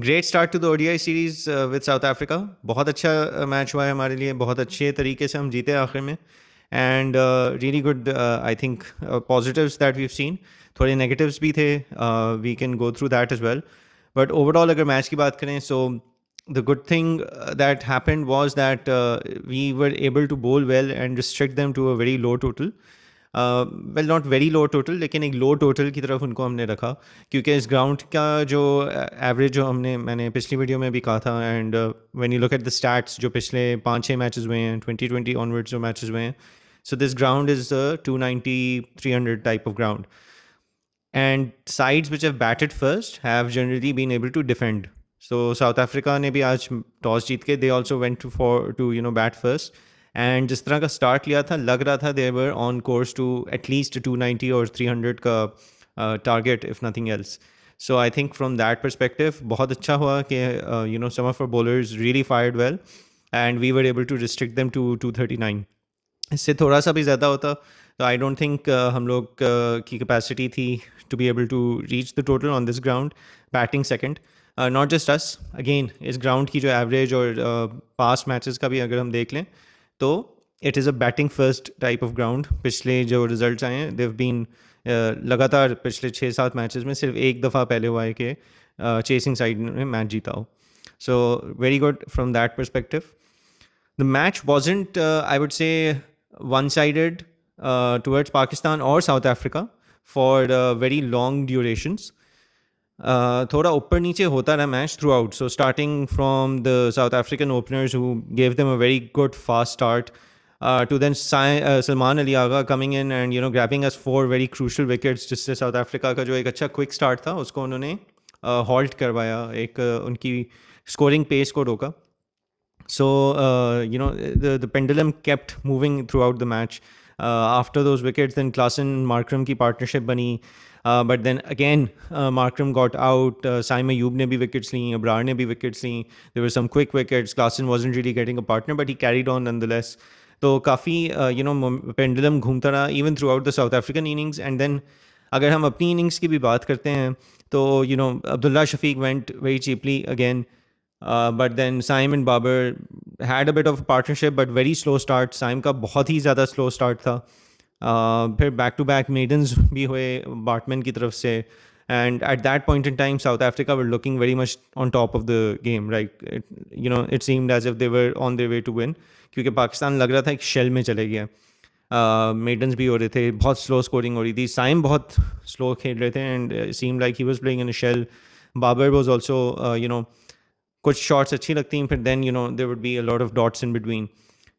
Great start to the ODI series with South Africa. बहुत अच्छा match हुआ है हमारे लिए, बहुत अच्छे तरीके से हम जीते आखिर में। And really good, I think positives that we seen, थोड़े नेगेटिव्स भी थे, we can go through that as well. But overall अगर मैच की बात करें, so the good thing that happened was that we were able to bowl well and restrict them to a very low total. Well, not very low total, लेकिन एक लो total की तरफ उनको हमने रखा, क्योंकि इस ग्राउंड का जो एवरेज जो मैंने पिछली वीडियो में भी कहा था, and when you look at the stats जो पिछले 5-6 मैचेस हुए हैं, 2020 ऑनवर्ड्स जो मैचेस हुए हैं, so this ground is 290 300 type of ground, and sides which have batted first have generally been able to defend. So South Africa ने भी आज टॉस जीत के, they also went to bat first, and जिस तरह का start लिया था, लग रहा था they were on course to at least 290 और 300 का target if nothing else. So I think from that perspective बहुत अच्छा हुआ कि some of our bowlers really fired well and we were able to restrict them to 239. इससे थोड़ा सा भी ज़्यादा होता तो आई डोंट थिंक हम लोग की कैपेसिटी थी to be able to reach the total on this ground, batting second. Not just us, again इस ग्राउंड की जो एवरेज और पास मैचेस का भी अगर हम देख लें, तो it is a batting first type of ground. पिछले जो रिजल्ट्स आए हैं, देव बीन लगातार पिछले 6-7 मैचेस में सिर्फ एक दफ़ा पहले हुआ है कि चेसिंग साइड में मैच जीता हो। So very good from that perspective. The match wasn't, I would say, one-sided towards Pakistan or South Africa for very long durations. थोड़ा ऊपर नीचे होता रहा match through out, so starting from the south African openers who gave them a very good fast start, to then Salman Ali Agha coming in and grabbing us 4 very crucial wickets, जिससे south Africa का जो एक अच्छा quick start था उसको उन्होंने halt करवाया, एक उनकी स्कोरिंग पेस को रोका. So, the pendulum kept moving throughout the match. After those wickets, then Klaasen Markram की partnership बनी. But then again, Markram got out. Saim Ayub ने भी wickets ली, Abrar ने भी wickets Lee. There were some quick wickets. Klaasen wasn't really getting a partner, but he carried on nonetheless. तो काफ़ी pendulum घूमता रहा even throughout the South African innings. And then अगर हम अपनी innings की भी बात करते हैं, तो Abdullah Shafiq went very cheaply again. But then Saim and Babar had a bit of a partnership, but very slow start. Saim का बहुत ही ज़्यादा slow start था. फिर back to back maidens भी हुए Bartman की तरफ से, and at that point in time South Africa were looking very much on top of the game, right? It seemed as if they were on their way to win, क्योंकि पाकिस्तान लग रहा था एक शेल में चले गया. मेडन्स भी हो रहे थे, बहुत स्लो स्कोरिंग हो रही थी, साइम बहुत स्लो खेल रहे थे, and seem like he was playing in a shell. Babar was also कुछ शॉट्स अच्छी लगती हैं, फिर then there would be a lot of dots in between,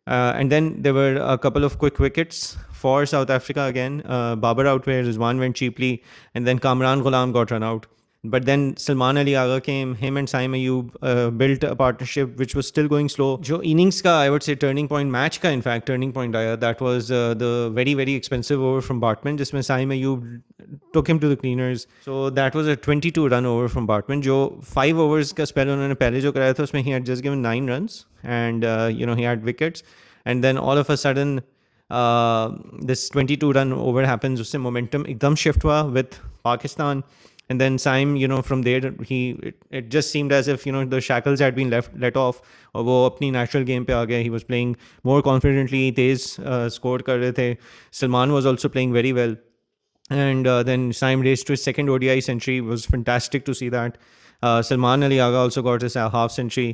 and then there were a couple of quick wickets for South Africa again. Babar out where Rizwan went cheaply, and then Kamran Ghulam got run out. But then Salman Ali Agha came, him and Saim Ayub built a partnership which was still going slow. जो innings का I would say turning point, match का in fact turning point आया, that was the very very expensive over from Bartman, जिसमें Saim Ayub took him to the cleaners. So that was a 22 run over from Bartman. जो 5 overs का spell उन्होंने पहले जो कराया था, उसमें he had just given 9 runs, and he had wickets, and then all of a sudden this 22 run over happens. उससे momentum एकदम shift हुआ with Pakistan. And then Saim, from there, it just seemed as if, the shackles had been let off. और वो अपनी natural game पे आ गया. He was playing more confidently, Tej score कर रहे थे. Salman was also playing very well. And then Saim raced to his second ODI century. It was fantastic to see that. Salman Ali Agha also got his half century.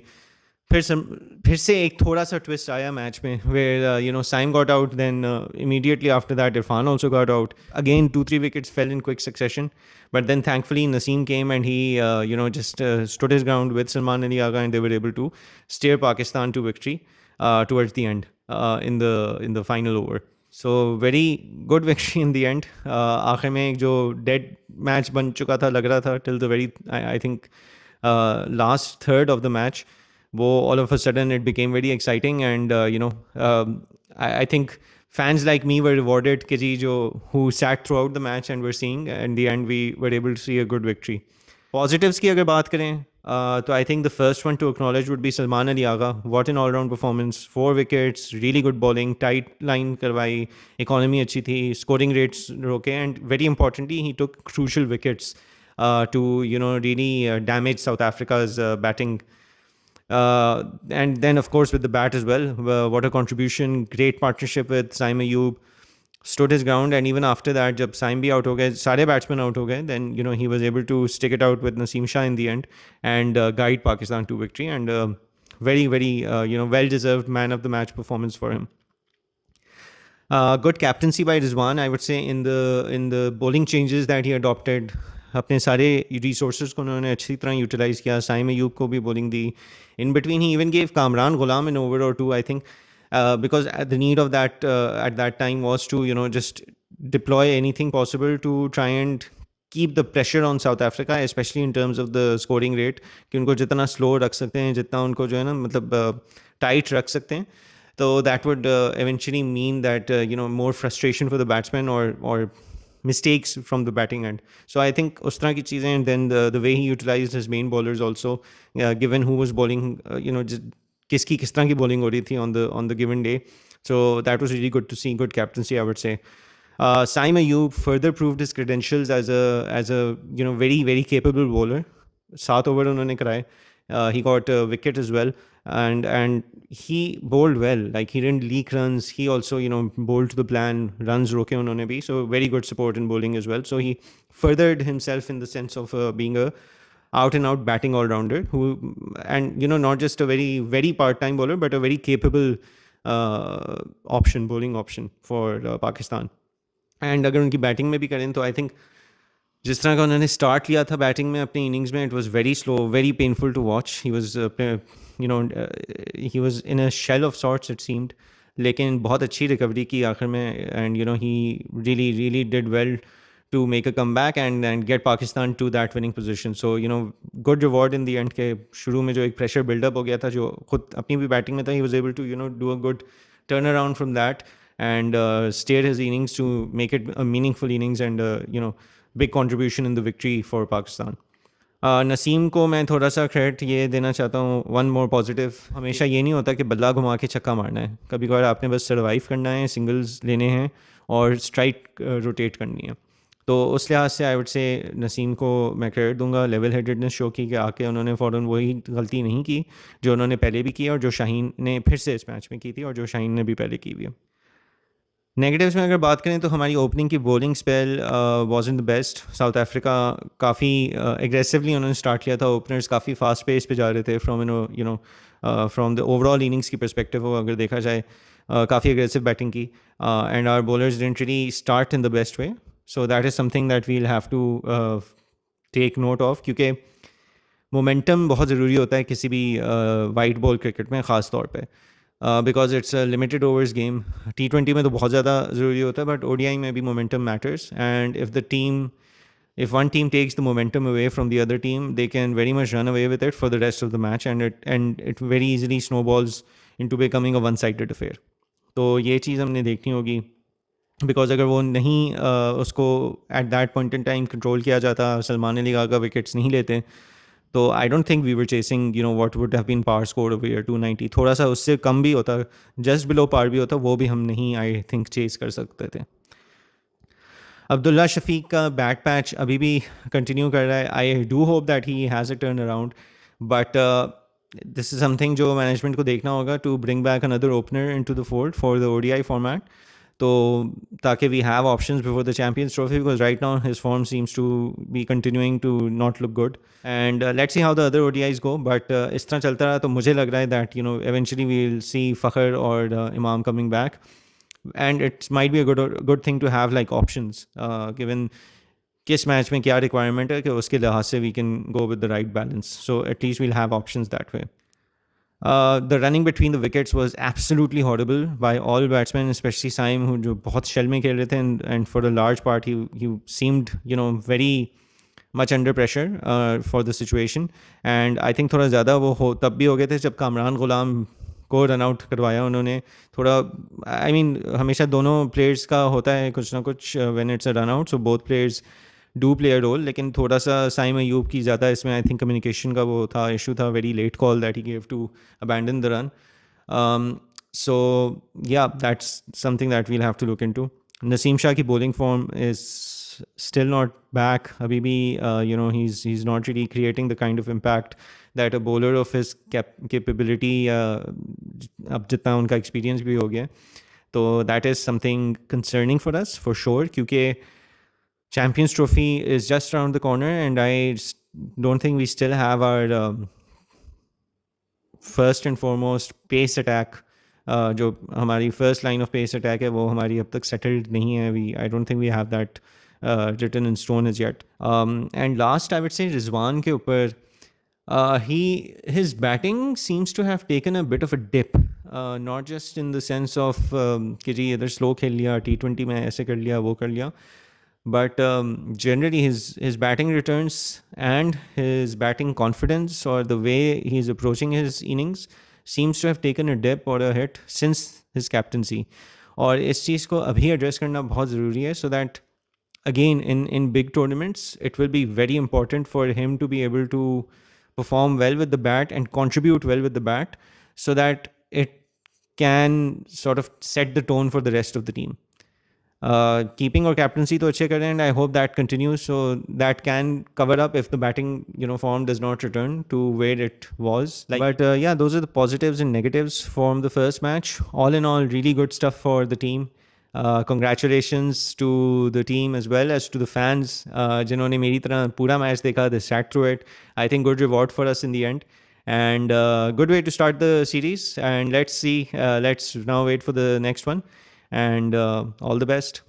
फिर से एक थोड़ा सा twist आया match में, where Saim got out, then immediately after that Irfan also got out. Again 2-3 wickets fell in quick succession, but then thankfully Naseem came and he just stood his ground with Salman Ali Agha, and they were able to steer Pakistan to victory towards the end, in the final over. So very good victory in the end. आखिर में एक जो dead match बन चुका था, लग रहा था till the very I think last third of the match, वो all of a sudden it became very exciting, and I think fans like me were rewarded कि जी जो who sat throughout the match and were seeing, and in the end we were able to see a good victory. Positives की अगर बात करें, तो I think the first one to acknowledge would be Salman Ali Agha. What an all-round performance, 4 wickets, really good bowling, tight line करवाई, economy अच्छी थी, scoring rates रोके, and very importantly he took crucial wickets. to really damage South Africa's batting. And then, of course, with the bat as well, what a contribution! Great partnership with Saim Ayub. Stood his ground, and even after that, जब साइम भी out हो गए, सारे batsman out हो गए, then he was able to stick it out with Naseem Shah in the end and guide Pakistan to victory, and very very well deserved man of the match performance for him. Good captaincy by Rizwan, I would say, in the bowling changes that he adopted. अपने सारे resources को उन्होंने अच्छी तरह utilise किया. साइम अयूब को भी bowling the. In between, he even gave Kamran Ghulam an over or two, I think, because the need of that at that time was to just deploy anything possible to try and keep the pressure on South Africa, especially in terms of the scoring rate, कि उनको जितना slow रख सकते हैं, जितना उनको जो है ना मतलब tight रख सकते हैं. So that would eventually mean that more frustration for the batsman or mistakes from the batting end. So I think उस तरह की चीज़ें, and then the way he utilized his main bowlers also, given who was bowling, किसकी किस तरह की bowling हो रही थी on the given day. So that was really good to see. Good captaincy, I would say. Saim Ayub further proved his credentials as a very very capable bowler. 7 over उन्होंने कराए. He got a wicket as well, and he bowled well. Like, he didn't leak runs. He also bowled to the plan. Runs roke unhone bhi, so very good support in bowling as well. So he furthered himself in the sense of being a out and out batting all rounder who, and not just a very very part time bowler, but a very capable bowling option for Pakistan. And अगर उनकी batting में भी करें तो I think जिस तरह का उन्होंने स्टार्ट लिया था बैटिंग में अपनी इनिंग्स में, it was very slow, very painful to watch. He was in a shell of sorts it seemed, लेकिन बहुत अच्छी रिकवरी की आखिर में, and he really really did well to make a comeback and get Pakistan to that winning position. So good reward in the end. के शुरू में जो एक pressure build up हो गया था, जो खुद अपनी भी बैटिंग में था, he was able to do a good turnaround from that and steer his innings to make it a meaningful innings and big contribution in the victory for Pakistan. Naseem को मैं थोड़ा सा क्रेडिट ये देना चाहता हूँ. वन मोर पॉजिटिव, हमेशा ये नहीं होता कि बल्ला घुमा के छक्का मारना है. कभी कभार आपने बस सर्वाइव करना है, सिंगल्स लेने हैं और स्ट्राइक रोटेट करनी है. तो उस लिहाज से आई वुड से नसीम को मैं क्रेडिट दूंगा. लेवल हेडेडनेस शो की कि आके उन्होंने फ़ौरन वही गलती नहीं की जो उन्होंने पहले भी की और जो शाहीन ने फिर से इस मैच में की थी और जो शाहीन ने भी पहले की हुई है. नेगेटिव्स में अगर बात करें तो हमारी ओपनिंग की bowling spell wasn't the best. South Africa काफ़ी एग्रेसिवली उन्होंने स्टार्ट किया था. ओपनर्स काफ़ी फास्ट पेस पे जा रहे थे फ्रॉम द ओवरऑल इनिंग्स की परस्पेक्टिव हो अगर देखा जाए. काफ़ी एग्रेसिव बैटिंग की and our bowlers didn't really start in the best way. So that is something that we'll have to take note of, क्योंकि मोमेंटम बहुत ज़रूरी होता है किसी भी वाइट बॉल क्रिकेट में ख़ास तौर पे, because it's a limited overs game. T20 में तो बहुत ज़्यादा ज़रूरी होता है, बट ODI में भी momentum matters. And if one team takes the momentum away from the other team, they can very much run away with it for the rest of the match, and it very easily snowballs into becoming a one-sided affair. तो ये चीज़ हमने देखनी होगी, because अगर वो नहीं उसको at that point in time control किया जाता, सलमान अली का विकेट्स नहीं लेते, तो I don't think we were chasing what would have been power score over here 290. थोड़ा सा उससे कम भी होता, जस्ट बिलो पार भी होता, वो भी हम नहीं आई थिंक चेस कर सकते थे. अब्दुल्ला शफीक का बैट पैच अभी भी कंटिन्यू कर रहा है. I do hope that he has a turnaround, but this is something जो मैनेजमेंट को देखना होगा to bring back another opener into the fold for the ODI format. तो ताकि we have options before the Champions Trophy, because right now his form seems to be continuing to not look good, and let's see how the other ODIs go. But इस तरह चलता रहा तो मुझे लग रहा है that eventually we will see Fakhar और Imam coming back, and it's might be a good thing to have like options, given किस मैच में क्या रिक्वायरमेंट है कि उसके लिहाज से we can go with the right balance. So at least we'll have options that way. The running between the wickets was absolutely horrible by all batsmen, especially Saim, who जो बहुत shell में खेल रहे थे, and for a large part he seemed very much under pressure for the situation. And I think थोड़ा ज़्यादा वो तब भी हो गए थे जब कामरान गुलाम को रन आउट करवाया उन्होंने. थोड़ा I mean हमेशा दोनों प्लेयर्स का होता है कुछ ना कुछ when it's a run out, so both players do play a role, लेकिन थोड़ा सा साइम अयूब की ज़्यादा इसमें आई थिंक कम्युनिकेशन का वो था, इशू था, very late call that he gave to abandon the run. So yeah, that's something that we'll have to look into. Naseem Shah की bowling form is still not back. Abhi bhi, he's not really creating the kind of impact that a bowler of his capability, अब जितना उनका experience भी हो गया, तो that is something concerning for us for sure, क्योंकि Champions Trophy is just around the corner, and I don't think we still have our first and foremost pace attack. जो हमारी first line of pace attack है वो हमारी अब तक settled नहीं है. I don't think we have that written in stone as yet. And last, I would say Rizwan के ऊपर his batting seems to have taken a bit of a dip, not just in the sense of कि जी इधर slow खेल लिया, T20 में ऐसे कर लिया वो कर लिया, but generally his batting returns and his batting confidence, or the way he's approaching his innings, seems to have taken a dip or a hit since his captaincy. और इस चीज़ को अभी एड्रेस करना बहुत ज़रूरी है, so that again in big tournaments it will be very important for him to be able to perform well with the bat and contribute well with the bat, so that it can sort of set the tone for the rest of the team. Keeping or captaincy to अच्छे करें, and I hope that continues, so that can cover up if the batting form does not return to where it was. But yeah, those are the positives and negatives from the first match. All in all, really good stuff for the team. Congratulations to the team as well as to the fans जिन्होंने मेरी तरह पूरा match देखा. They sat through it. I think good reward for us in the end, and good way to start the series. And let's see. Let's now wait for the next one, and all the best.